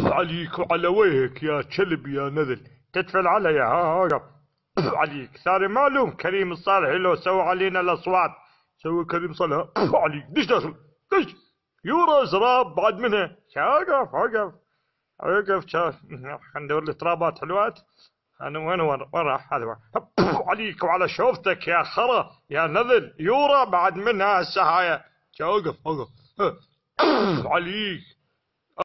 عليك وعلى وجهك يا كلب يا نذل، تدفل علي ها عليك ثاني معلوم كريم الصالح لو سوى علينا الاصوات، سوي كريم صالح عليك دش داخل دش يورا زراب بعد منها. وقف وقف وقف خلينا ندور لي ترابات حلوات. انا وين راح هذا عليك وعلى شوفتك يا خرا يا نذل يورا بعد منها هسه هاي. وقف وقف عليك